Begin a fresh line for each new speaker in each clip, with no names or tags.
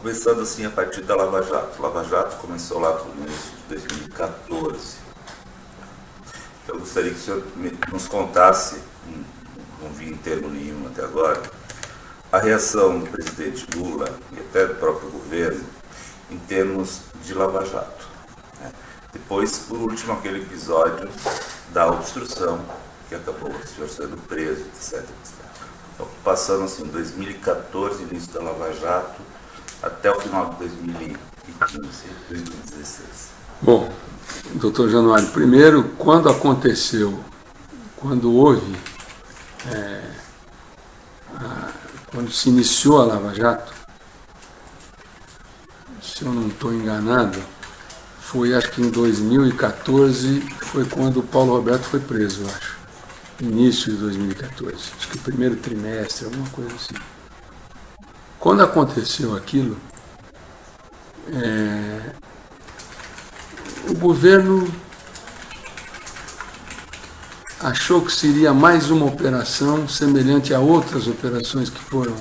Começando assim a partir da Lava Jato. Lava Jato começou lá no início de 2014. Então eu gostaria que o senhor nos contasse, não vi em termo nenhum até agora, a reação do presidente Lula e até do próprio governo em termos de Lava Jato. Né? Depois, por último, aquele episódio da obstrução, que acabou o senhor sendo preso, etc. Então, passando assim, 2014, início da Lava Jato, até o final de 2015, 2016.
Bom, doutor Januário, primeiro, quando houve, quando se iniciou a Lava Jato, se eu não estou enganado, foi acho que em 2014, foi quando o Paulo Roberto foi preso, eu acho. Início de 2014, acho que o primeiro trimestre, alguma coisa assim. Quando aconteceu aquilo, o governo achou que seria mais uma operação semelhante a outras operações que foram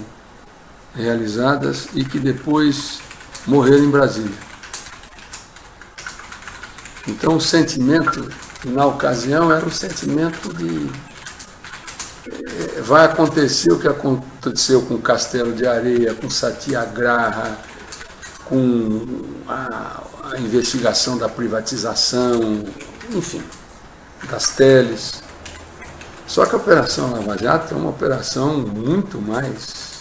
realizadas e que depois morreram em Brasília. Então o sentimento, na ocasião, era o sentimento de vai acontecer o que aconteceu com o Castelo de Areia, com Satyagraha, com a investigação da privatização, enfim, das teles. Só que a Operação Lava Jato é uma operação muito mais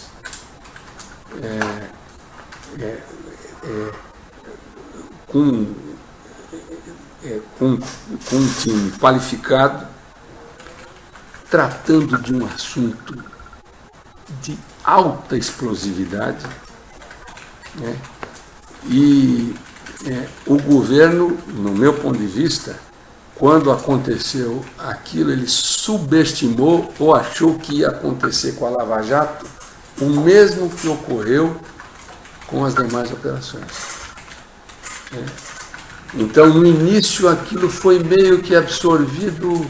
com um time qualificado, tratando de um assunto de alta explosividade, né? E o governo, no meu ponto de vista, quando aconteceu aquilo, ele subestimou ou achou que ia acontecer com a Lava Jato o mesmo que ocorreu com as demais operações. Então, no início, aquilo foi meio que absorvido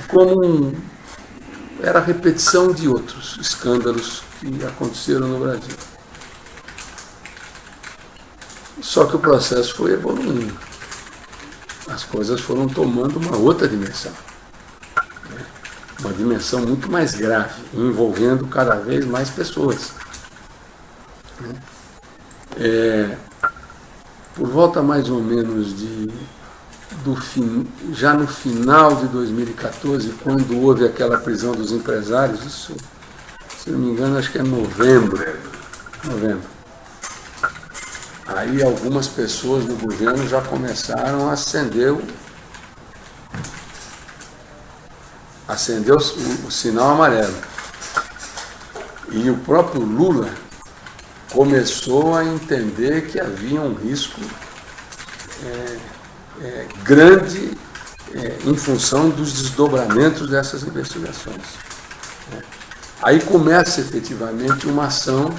como era a repetição de outros escândalos que aconteceram no Brasil. Só que o processo foi evoluindo. As coisas foram tomando uma outra dimensão. Uma dimensão muito mais grave, envolvendo cada vez mais pessoas. Por volta mais ou menos já no final de 2014, quando houve aquela prisão dos empresários, isso, se não me engano, acho que é novembro. Aí algumas pessoas do governo já começaram a acender o sinal amarelo. E o próprio Lula começou a entender que havia um risco grande em função dos desdobramentos dessas investigações. Aí começa efetivamente uma ação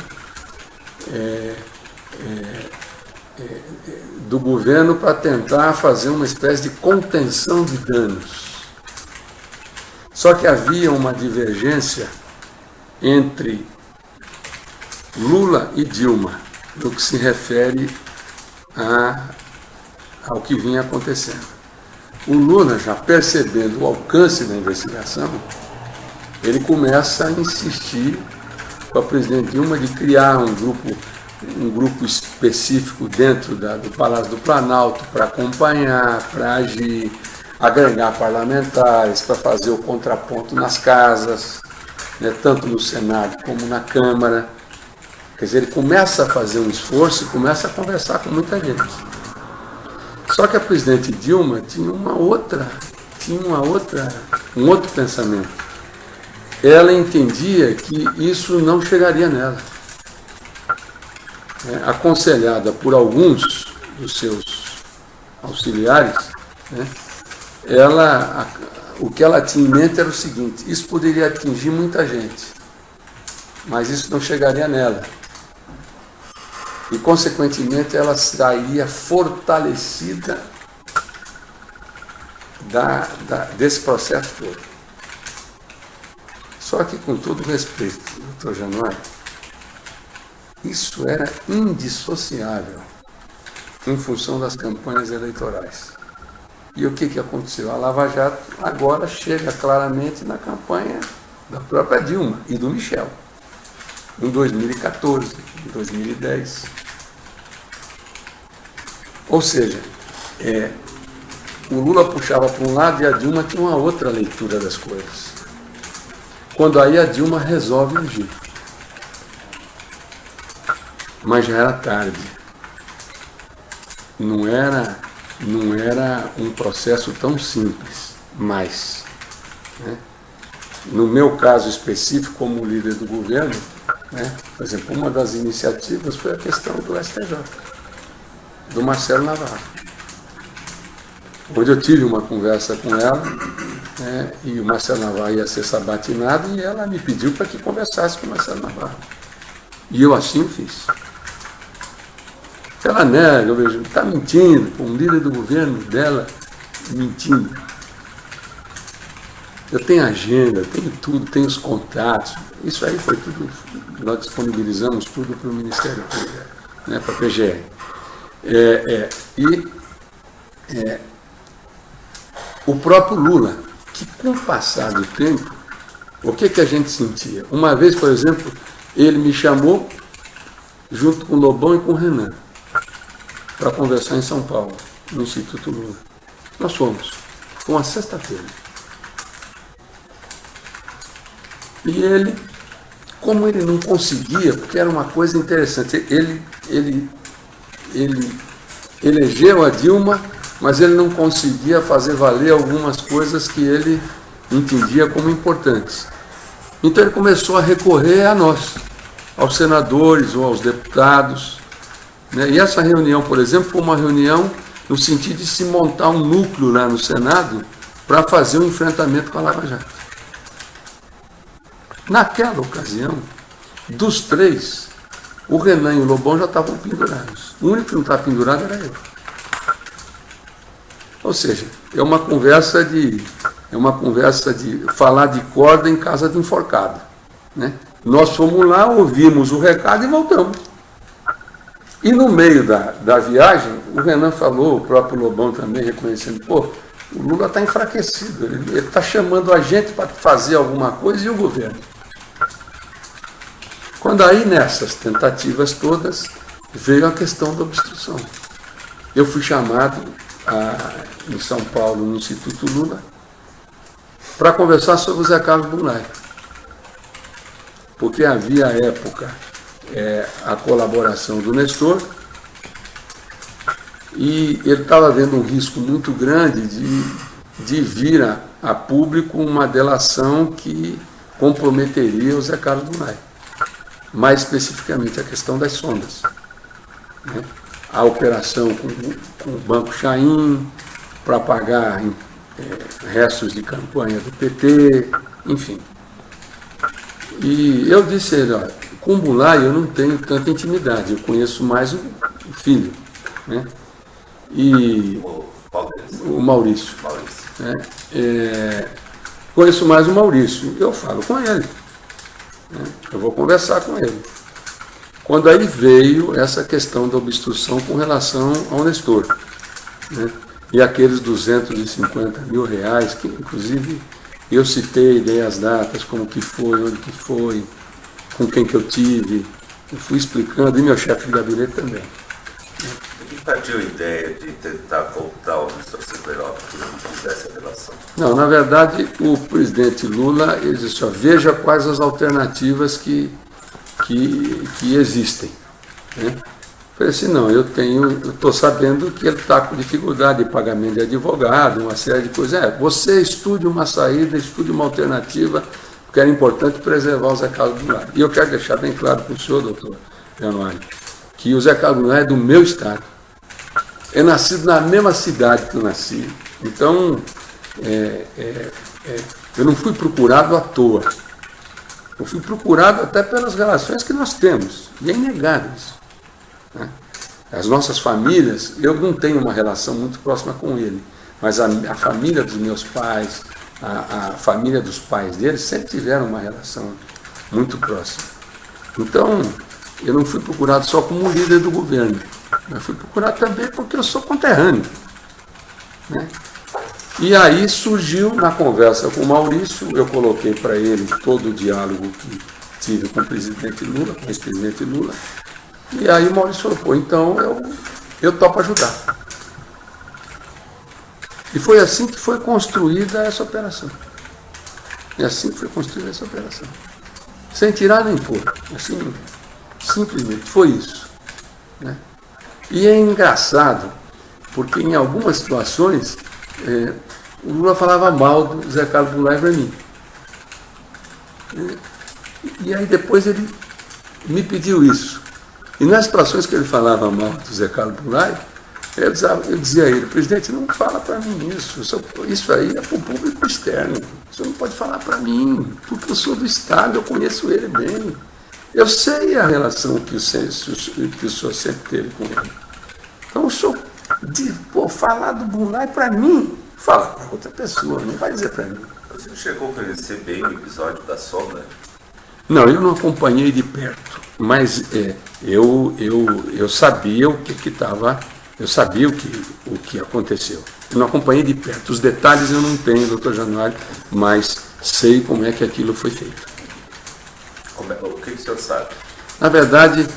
do governo para tentar fazer uma espécie de contenção de danos. Só que havia uma divergência entre Lula e Dilma no que se refere ao que vinha acontecendo. O Lula, já percebendo o alcance da investigação, ele começa a insistir com a presidente Dilma de criar um grupo específico dentro do Palácio do Planalto para acompanhar, para agir, agregar parlamentares, para fazer o contraponto nas casas, né, tanto no Senado como na Câmara. Quer dizer, ele começa a fazer um esforço e começa a conversar com muita gente. Só que a presidente Dilma tinha um outro pensamento. Ela entendia que isso não chegaria nela. Aconselhada por alguns dos seus auxiliares, né, o que ela tinha em mente era o seguinte: isso poderia atingir muita gente, mas isso não chegaria nela. E, consequentemente, ela sairia fortalecida desse processo todo. Só que, com todo respeito, doutor Januário, Isso era indissociável em função das campanhas eleitorais. E o que aconteceu? A Lava Jato agora chega claramente na campanha da própria Dilma e do Michel, em 2014, em 2010. Ou seja, o Lula puxava para um lado e a Dilma tinha uma outra leitura das coisas. Quando aí a Dilma resolve agir. Mas já era tarde. Não era um processo tão simples, mas, né? No meu caso específico, como líder do governo, né, por exemplo, uma das iniciativas foi a questão do STJ, do Marcelo Navarro, onde eu tive uma conversa com ela, né, e o Marcelo Navarro ia ser sabatinado e ela me pediu para que conversasse com o Marcelo Navarro. E eu assim fiz. Ela nega, eu vejo, está mentindo, um líder do governo dela mentindo. Eu tenho agenda, tenho tudo, tenho os contatos. Isso aí foi tudo, nós disponibilizamos tudo para o Ministério Público, né, para a PGR. O próprio Lula, que com o passar do tempo, o que a gente sentia? Uma vez, por exemplo, ele me chamou, junto com o Lobão e com o Renan, para conversar em São Paulo, no Instituto Lula. Nós fomos. Foi uma sexta-feira. E ele, como ele não conseguia, porque era uma coisa interessante, ele elegeu a Dilma, mas ele não conseguia fazer valer algumas coisas que ele entendia como importantes. Então ele começou a recorrer a nós, aos senadores ou aos deputados. E essa reunião, por exemplo, foi uma reunião no sentido de se montar um núcleo lá no Senado para fazer um enfrentamento com a Lava Jato. Naquela ocasião, dos três, o Renan e o Lobão já estavam pendurados. O único que não estava pendurado era eu. Ou seja, é uma conversa de falar de corda em casa de enforcado, né? Nós fomos lá, ouvimos o recado e voltamos. E no meio da viagem, o Renan falou, o próprio Lobão também reconhecendo, o Lula está enfraquecido, ele está chamando a gente para fazer alguma coisa e o governo. Quando aí nessas tentativas todas, veio a questão da obstrução. Eu fui chamado em São Paulo, no Instituto Lula, para conversar sobre o Zé Carlos Goulart. Porque havia à época a colaboração do Nestor, e ele estava vendo um risco muito grande de vir a público uma delação que comprometeria o Zé Carlos Goulart. Mais especificamente a questão das sondas, né? A operação com o Banco Chaim, para pagar restos de campanha do PT, enfim. E eu disse a ele, olha, com o Goulart eu não tenho tanta intimidade, eu conheço mais o filho, né? E o Maurício. Né? Conheço mais o Maurício, eu falo com ele, né? Eu vou conversar com ele. Quando aí veio essa questão da obstrução com relação ao Nestor, né? E aqueles 250 mil reais, que inclusive eu citei, dei as datas, como que foi, onde que foi, com quem que eu tive, eu fui explicando, e meu chefe de gabinete também.
Quem partiu a ideia de tentar voltar ao Nestor Sequeiró para que ele não fizesse a relação?
Não, na verdade, o presidente Lula, ele disse, veja quais as alternativas que existem, né? Falei assim, não, eu estou sabendo que ele está com dificuldade de pagamento de advogado, uma série de coisas. Você estude uma saída, estude uma alternativa, porque era importante preservar o Zé Carlos Goulart. E eu quero deixar bem claro para o senhor, doutor Januário, que o Zé Carlos Goulart é do meu estado. É nascido na mesma cidade que eu nasci. Então, eu não fui procurado à toa. Eu fui procurado até pelas relações que nós temos. E é inegável isso, né? As nossas famílias, eu não tenho uma relação muito próxima com ele, mas a família dos meus pais, a família dos pais deles, sempre tiveram uma relação muito próxima. Então, eu não fui procurado só como líder do governo, mas fui procurado também porque eu sou conterrâneo, né? E aí surgiu, na conversa com o Maurício, eu coloquei para ele todo o diálogo que tive com o presidente Lula, com o ex-presidente Lula, e aí o Maurício falou, pô, então eu topo ajudar. E foi assim que foi construída essa operação. É assim que foi construída essa operação. Sem tirar nem pôr. Assim, simplesmente foi isso, né? E é engraçado, porque em algumas situações o Lula falava mal do Zé Carlos Goulart para mim. E aí depois ele me pediu isso. E nas situações que ele falava mal do Zé Carlos Goulart, eu dizia a ele, presidente, não fala para mim isso. Isso aí é para o público externo. Você não pode falar para mim, porque eu sou do Estado, eu conheço ele bem. Eu sei a relação que o senhor sempre teve com ele. Então o senhor falar do Goulart para mim, fala para outra pessoa, não vai dizer para mim.
Você chegou a conhecer bem o episódio da sonda?
Não, eu não acompanhei de perto, mas eu sabia o que estava, eu sabia o que aconteceu. Eu não acompanhei de perto. Os detalhes eu não tenho, doutor Januário, mas sei como é que aquilo foi feito.
O que o senhor sabe?
Na verdade,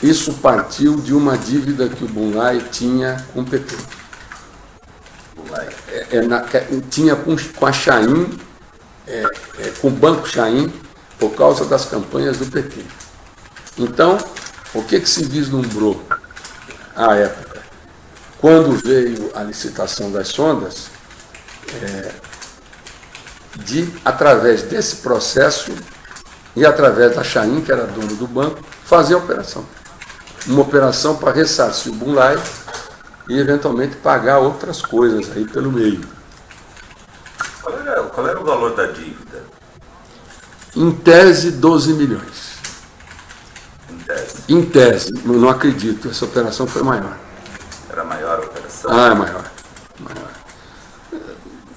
isso partiu de uma dívida que o Goulart tinha com o PT. Tinha com a Chaim, com o Banco Chaim, por causa das campanhas do PT. Então, o que se vislumbrou à época? Quando veio a licitação das sondas, de, através desse processo e através da Chaim, que era dono do banco, fazer a operação. Uma operação para ressarcir o Goulart e, eventualmente, pagar outras coisas aí pelo meio.
Qual era o valor da dívida?
Em tese, 12 milhões.
Em tese?
Em tese, não acredito, essa operação foi maior.
Era maior a operação?
Ah, é maior.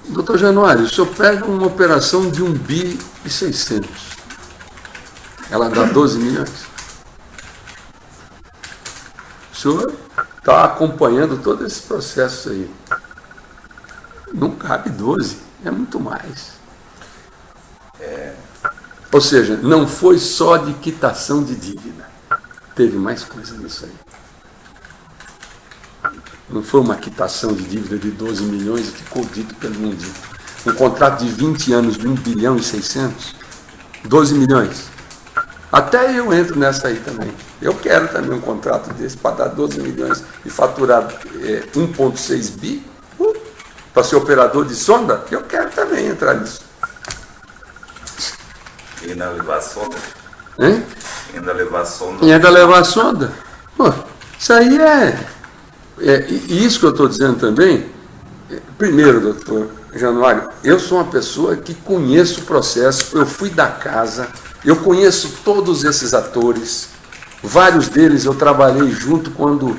Doutor Januário, o senhor pega uma operação de 1,6 bi, ela dá 12 milhões. O senhor está acompanhando todo esse processo aí. Não cabe 12, é muito mais. Ou seja, não foi só de quitação de dívida. Teve mais coisa nisso aí. Não foi uma quitação de dívida de 12 milhões e ficou dito pelo não dito. Um contrato de 20 anos de 1,6 bilhão, 12 milhões. Até eu entro nessa aí também. Eu quero também um contrato desse para dar 12 milhões e faturar 1,6 bi para ser operador de sonda. Eu quero também entrar nisso.
E ainda levar a sonda?
Hein?
E ainda levar a sonda?
E ainda levar a sonda? Pô, isso aí e isso que eu estou dizendo também, primeiro, doutor Januário, eu sou uma pessoa que conheço o processo, eu fui da casa, eu conheço todos esses atores, vários deles eu trabalhei junto quando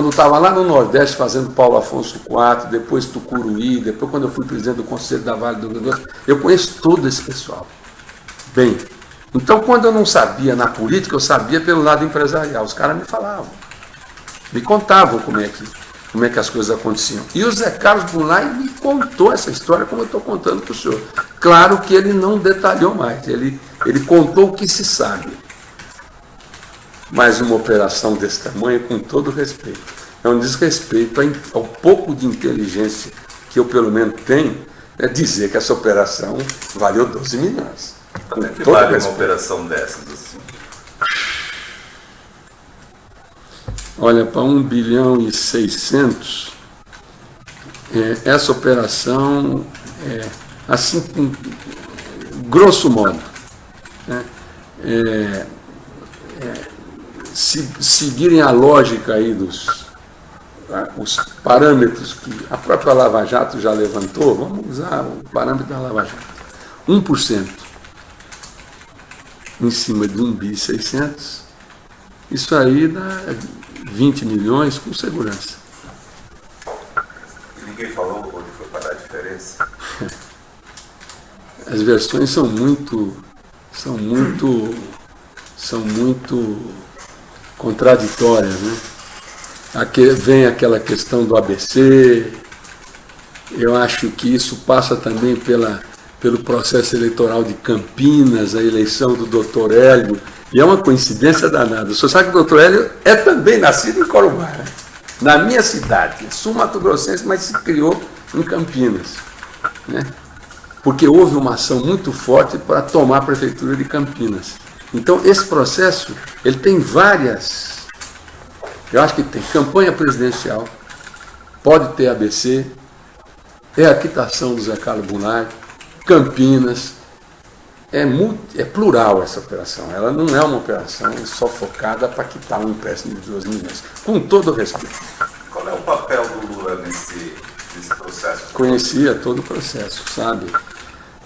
estava lá no Nordeste fazendo Paulo Afonso IV, depois Tucuruí, depois quando eu fui presidente do Conselho da Vale do Rio Doce, eu conheço todo esse pessoal. Bem, então quando eu não sabia na política, eu sabia pelo lado empresarial, os caras me falavam. Me contavam como é que as coisas aconteciam. E o Zé Carlos Goulart me contou essa história como eu estou contando para o senhor. Claro que ele não detalhou mais, ele contou o que se sabe. Mas uma operação desse tamanho, com todo respeito, é um desrespeito ao pouco de inteligência que eu pelo menos tenho, é dizer que essa operação valeu 12 milhões.
Quanto é que vale uma operação dessas assim?
Olha, para 1,6 bilhão, essa operação, assim, grosso modo, né, se seguirem a lógica aí os parâmetros que a própria Lava Jato já levantou, vamos usar o parâmetro da Lava Jato, 1% em cima de 1,6 bilhão, isso aí dá 20 milhões com segurança.
E ninguém falou onde foi parar a diferença?
As versões são muito contraditórias, né? Aqui vem aquela questão do ABC. Eu acho que isso passa também pelo processo eleitoral de Campinas, a eleição do doutor Hélio, e é uma coincidência danada. O senhor sabe que o doutor Hélio é também nascido em Corumbá, né? Na minha cidade, sul-mato-grossense, mas se criou em Campinas, né? Porque houve uma ação muito forte para tomar a prefeitura de Campinas. Então, esse processo, ele tem várias, eu acho que tem campanha presidencial, pode ter ABC, é a quitação do Zé Carlos Goulart, Campinas, é plural essa operação, ela não é uma operação só focada para quitar um empréstimo de 2 milhões, com todo o respeito.
Qual é o papel do Lula nesse processo?
Conhecia todo o processo, sabe?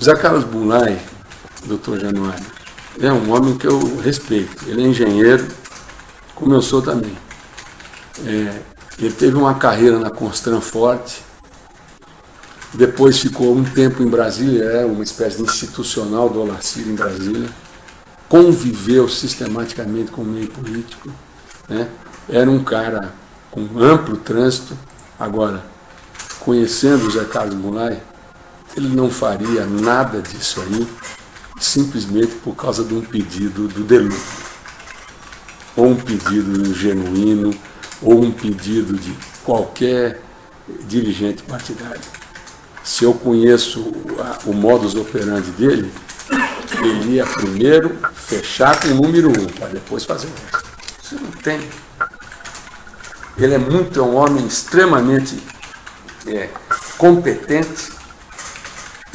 Zé Carlos Goulart, doutor Januário, é um homem que eu respeito, ele é engenheiro, como eu sou também. Ele teve uma carreira na Constran forte, depois ficou um tempo em Brasília, era uma espécie de institucional do Olacir em Brasília, conviveu sistematicamente com o meio político, né? Era um cara com amplo trânsito. Agora, conhecendo o Zé Carlos Goulart, ele não faria nada disso aí, simplesmente por causa de um pedido do delúrio, ou um pedido genuíno, ou um pedido de qualquer dirigente partidário. Se eu conheço o modus operandi dele, ele ia primeiro fechar com o número 1, para depois fazer o resto. Isso não tem. Ele é um homem extremamente competente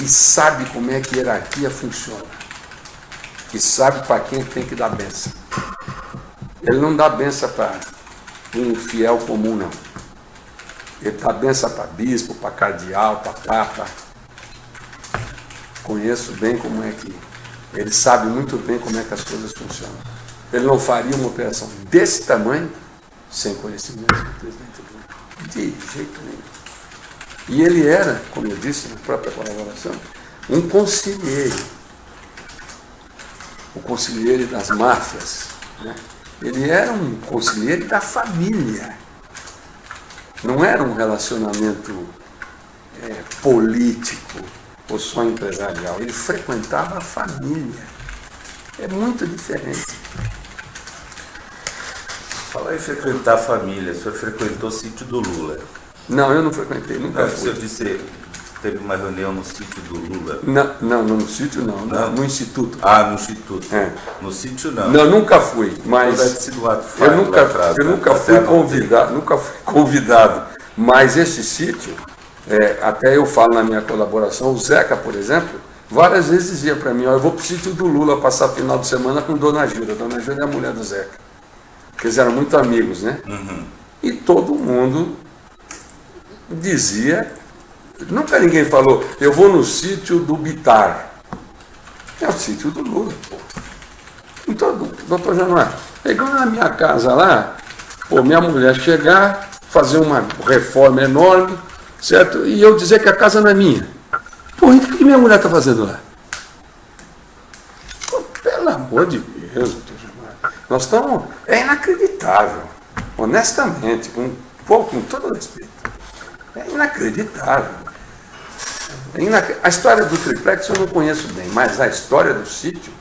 e sabe como é que a hierarquia funciona. E sabe para quem tem que dar benção. Ele não dá benção para um fiel comum, não. Ele dá benção para bispo, para cardeal, para papa. Conheço bem como é que... Ele sabe muito bem como é que as coisas funcionam. Ele não faria uma operação desse tamanho sem conhecimento do presidente Lula. De jeito nenhum. E ele era, como eu disse na própria colaboração, um conselheiro. O conselheiro das máfias, né? Ele era um conselheiro da família. Não era um relacionamento político ou só empresarial. Ele frequentava a família. É muito diferente.
Falar em frequentar a família, o senhor frequentou o sítio do Lula?
Não, eu não frequentei, nunca fui.
O senhor disse teve uma reunião no sítio do Lula?
Não, no sítio não, no Instituto.
Ah, no Instituto. No sítio não.
Não, nunca fui, mas
deve ter sido lá
eu nunca fui convidado, mas esse sítio, até eu falo na minha colaboração, o Zeca, por exemplo, várias vezes dizia para mim, eu vou para o sítio do Lula passar final de semana com Dona Gilda. Dona Gilda é a mulher do Zeca, porque eles eram muito amigos, né?
Uhum.
E todo mundo dizia, nunca ninguém falou, eu vou no sítio do Bitar. É o sítio do Lula, pô. Então, doutor Januário, é igual na minha casa lá, minha mulher chegar, fazer uma reforma enorme, certo? E eu dizer que a casa não é minha. Pô, então o que minha mulher está fazendo lá? Pô, pelo amor de Deus, doutor Januário. Nós estamos... É inacreditável, honestamente, com todo respeito. É inacreditável. A história do triplex eu não conheço bem, mas a história do sítio,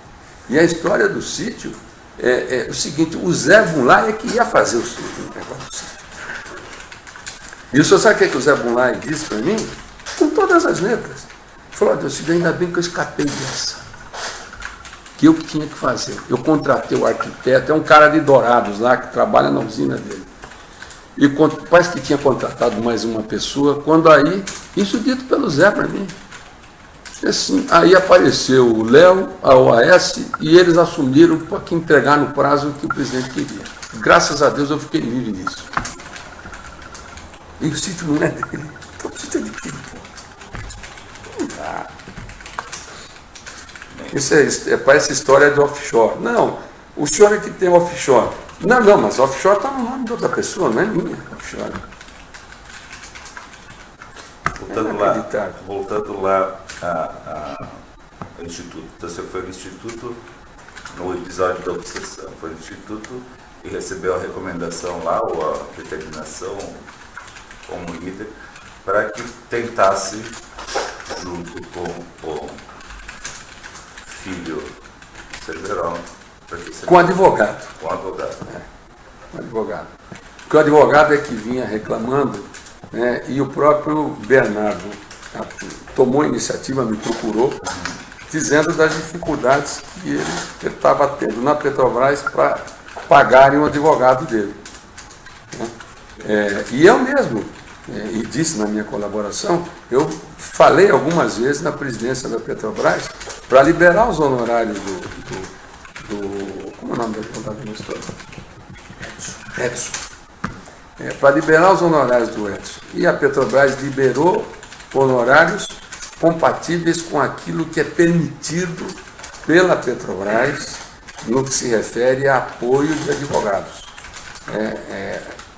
e a história do sítio é o seguinte, o Zé Goulart é que ia fazer o negócio do sítio. E o senhor sabe o que o Zé Goulart disse para mim? Com todas as letras. Ele falou, Deus, ainda bem que eu escapei dessa. Que eu tinha que fazer. Eu contratei o arquiteto, é um cara de Dourados lá, que trabalha na usina dele. E parece que tinha contratado mais uma pessoa, quando aí, isso dito pelo Zé para mim. Assim, aí apareceu o Léo, a OAS, e eles assumiram para que entregar no prazo que o presidente queria. Graças a Deus eu fiquei livre disso. E o sítio não é dele. Então, o sítio é de quem, pô? Não dá. Isso parece história de offshore. Não, o senhor é que tem offshore. Não, mas offshore está no nome de outra pessoa, não é minha offshore.
Voltando lá ao Instituto. Então, você foi no Instituto, no episódio da obsessão, foi no Instituto e recebeu a recomendação lá, ou a determinação como líder, para que tentasse, junto com o filho Cerveró,
com advogado.
Com advogado.
Com advogado. Porque o advogado é que vinha reclamando, né, e o próprio Bernardo tomou a iniciativa, me procurou, dizendo das dificuldades que ele estava tendo na Petrobras para pagarem o advogado dele. E eu mesmo, e disse na minha colaboração, eu falei algumas vezes na presidência da Petrobras para liberar os honorários como é o nome do advogado da história? Edson. Para liberar os honorários do Edson. E a Petrobras liberou honorários compatíveis com aquilo que é permitido pela Petrobras no que se refere a apoio de advogados.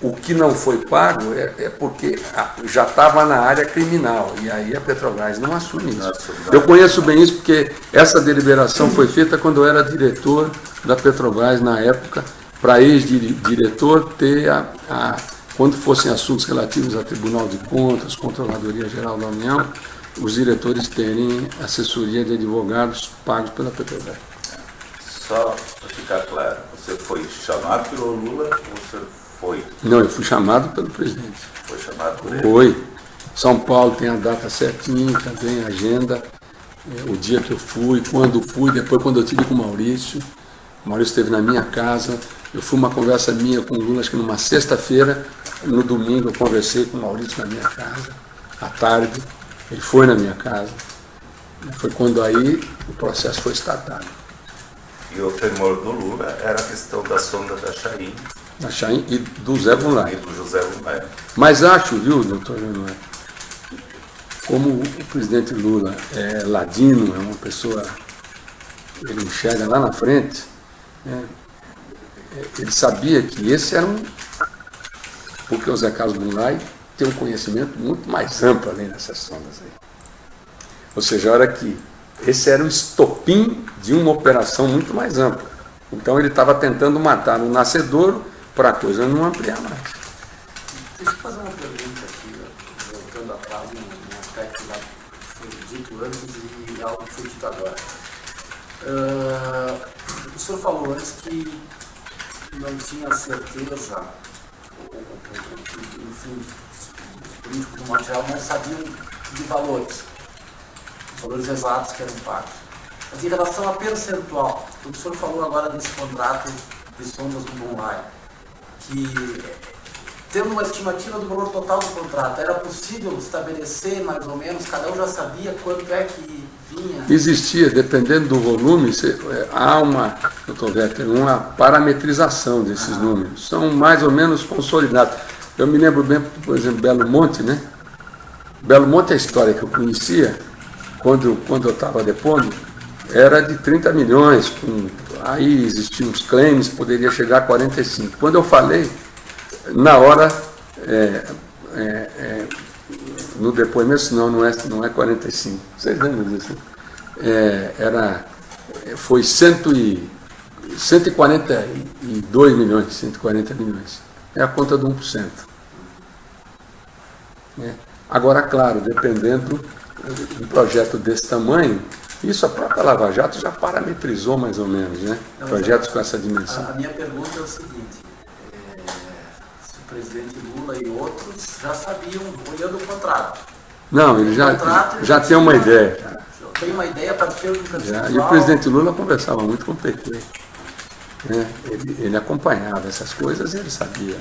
O que não foi pago é porque já estava na área criminal, e aí a Petrobras não assume isso. Eu conheço bem isso porque essa deliberação foi feita quando eu era diretor da Petrobras na época, para ex-diretor ter, quando fossem assuntos relativos a Tribunal de Contas, Controladoria Geral da União, os diretores terem assessoria de advogados pagos pela Petrobras.
Só para ficar claro, você foi chamado pelo Lula ou você foi?
Não, eu fui chamado pelo presidente.
Foi chamado por ele?
Foi. São Paulo tem a data certinha, também a agenda, o dia que eu fui, quando fui, depois quando eu estive com o Maurício esteve na minha casa, eu fui uma conversa minha com o Lula, acho que numa sexta-feira, no domingo eu conversei com o Maurício na minha casa, à tarde, ele foi na minha casa, foi quando aí o processo foi startado.
E o temor do Lula era a questão da sonda da Chaim.
Da Chaim e do Zé Goulart.
E do José Goulart.
Mas acho, viu, doutor Leonor, como o presidente Lula é ladino, é uma pessoa, ele enxerga lá na frente, ele sabia que esse era porque o Zé Carlos Goulart tem um conhecimento muito mais amplo além dessas sondas aí. Ou seja, a hora que esse era o estopim de uma operação muito mais ampla. Então ele estava tentando matar no nascedouro para a coisa não ampliar mais.
Deixa eu fazer uma pergunta aqui, voltando atrás num aspecto lá que foi dito antes e algo que foi dito agora. O senhor falou antes que não tinha certeza, enfim, os políticos do material não sabiam de valores exatos que eram pagos. Mas em relação a percentual, o senhor falou agora desse contrato de sondas do Goulart, que tendo uma estimativa do valor total do contrato, era possível estabelecer mais ou menos, cada um já sabia quanto é que vinha? Existia,
dependendo do volume, há uma parametrização desses números, são mais ou menos consolidados. Eu me lembro bem, por exemplo, Belo Monte, né? Belo Monte, a história que eu conhecia, quando eu estava depondo, era de 30 milhões, aí existiam os claims, poderia chegar a 45. Quando eu falei, na hora, no depoimento, não é 45. Vocês lembram disso? Foi 142 milhões, 140 milhões. É a conta de 1%. Agora, claro, dependendo de um projeto desse tamanho, isso a própria Lava Jato já parametrizou mais ou menos, né? Não, projetos com essa dimensão.
A minha pergunta é o seguinte, se o presidente Lula e outros já sabiam, olhando o contrato.
Não, ele já tem uma ideia.
Tem uma ideia para ter um
percentual. E o presidente Lula conversava muito com o PT. Ele acompanhava essas coisas e ele sabia.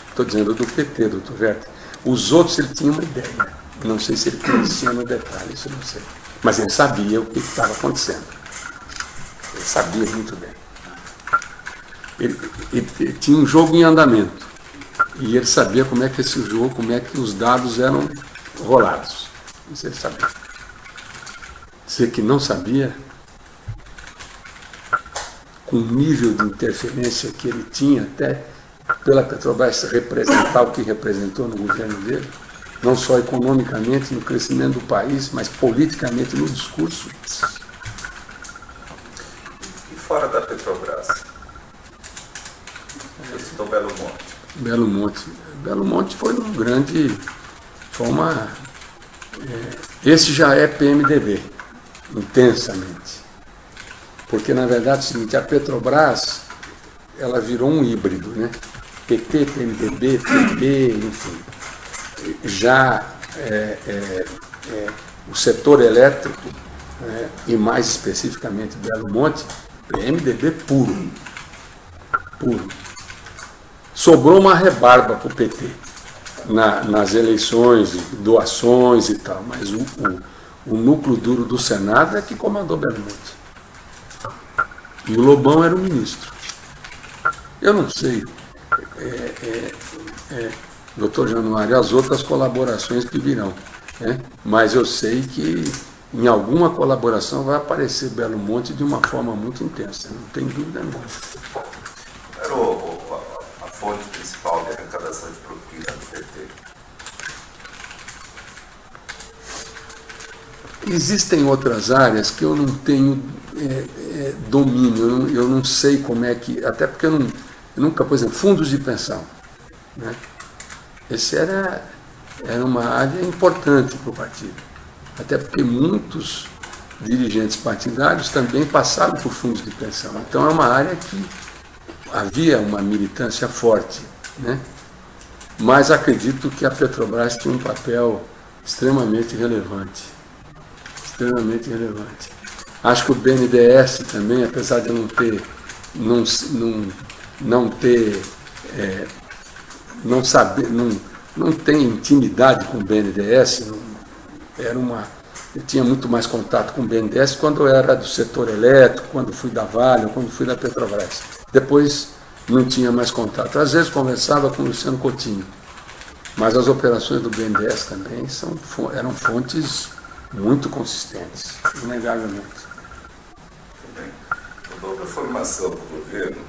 Estou dizendo do PT, doutor Werther. Os outros ele tinha uma ideia. Não sei se ele conhecia no detalhe, isso eu não sei. Mas ele sabia o que estava acontecendo. Ele sabia muito bem. Ele tinha um jogo em andamento. E ele sabia como é que esse jogo, como é que os dados eram rolados. Isso ele sabia. Dizer que não sabia, com o nível de interferência que ele tinha, até pela Petrobras representar o que representou no governo dele, não só economicamente no crescimento do país, mas politicamente no discurso.
E fora da Petrobras? Você citou Belo Monte.
Belo Monte. Belo Monte foi um grande... esse já é PMDB, intensamente. Porque, na verdade, é o seguinte, a Petrobras, ela virou um híbrido, né? PT, PMDB, PP, enfim. Já o setor elétrico, né, e mais especificamente Belo Monte, PMDB puro. Puro. Sobrou uma rebarba para o PT nas eleições, doações e tal, mas o núcleo duro do Senado é que comandou Belo Monte. E o Lobão era o ministro. Eu não sei, doutor Januário, as outras colaborações que virão, né? Mas eu sei que em alguma colaboração vai aparecer Belo Monte de uma forma muito intensa, não tem dúvida nenhuma.
Era a fonte principal de arrecadação de propina do PT.
Existem outras áreas que eu não tenho domínio, eu não sei como é que... Até porque eu nunca, por exemplo, fundos de pensão, né? Esse era uma área importante para o partido. Até porque muitos dirigentes partidários também passaram por fundos de pensão. Então é uma área que havia uma militância forte, né? Mas acredito que a Petrobras tinha um papel extremamente relevante. Extremamente relevante. Acho que o BNDES também, apesar de não ter intimidade com o BNDES, eu tinha muito mais contato com o BNDES quando eu era do setor elétrico, quando fui da Vale, quando fui da Petrobras. Depois não tinha mais contato. Às vezes conversava com o Luciano Coutinho, mas as operações do BNDES também eram fontes muito consistentes, inegavelmente.
Toda a formação do governo,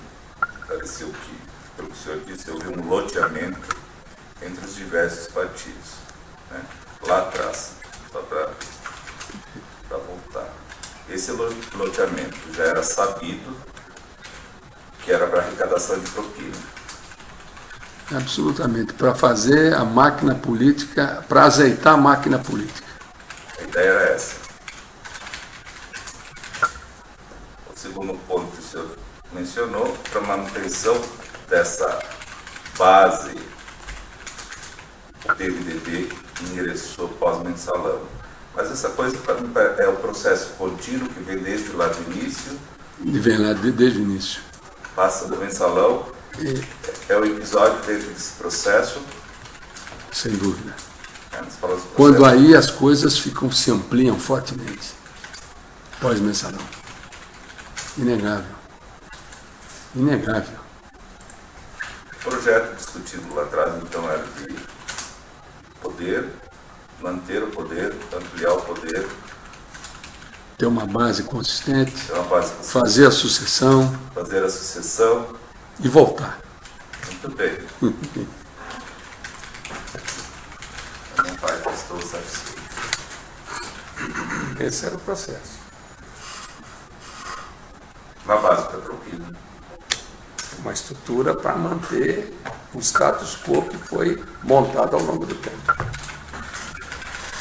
pareceu que, pelo que o senhor disse, houve um loteamento entre os diversos partidos, né? Lá atrás, só para voltar. Esse loteamento já era sabido que era para arrecadação de propina.
Absolutamente, para fazer a máquina política, para azeitar a máquina política.
A ideia era essa. O segundo ponto que o senhor mencionou, para a manutenção dessa base, o PMDB ingressou pós-mensalão. Mas essa coisa é o processo contínuo que vem desde lá do início.
E vem lá desde o início.
Passa do mensalão, é o episódio dentro desse processo.
Sem dúvida. Quando aí as coisas se ampliam fortemente. Pós-mensalão. Inegável. Inegável.
O projeto discutido lá atrás, então, era de poder, manter o poder, ampliar o poder.
Ter uma base consistente,
fazer
a sucessão.
Fazer a sucessão.
E voltar.
Muito bem. Não faz, estou satisfeito.
Esse era o processo.
Na base da propina.
Uma estrutura para manter o status quo que foi montado ao longo do tempo.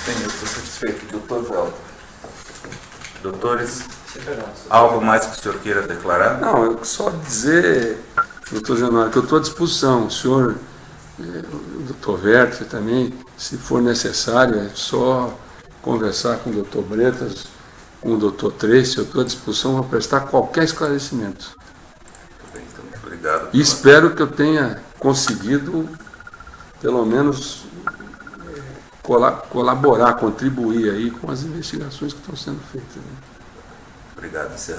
Bem, eu estou satisfeito. Doutor Velto. Doutores, algo mais que o senhor queira declarar?
Não, eu só dizer, doutor Januário, que eu estou à disposição. O senhor, o doutor Werther também, se for necessário, é só conversar com o doutor Bretas, com o doutor Tracy, eu estou à disposição para prestar qualquer esclarecimento.
Muito bem, então, muito obrigado.
E espero que eu tenha conseguido, pelo menos, colaborar, contribuir aí com as investigações que estão sendo feitas. Né?
Obrigado, senhor.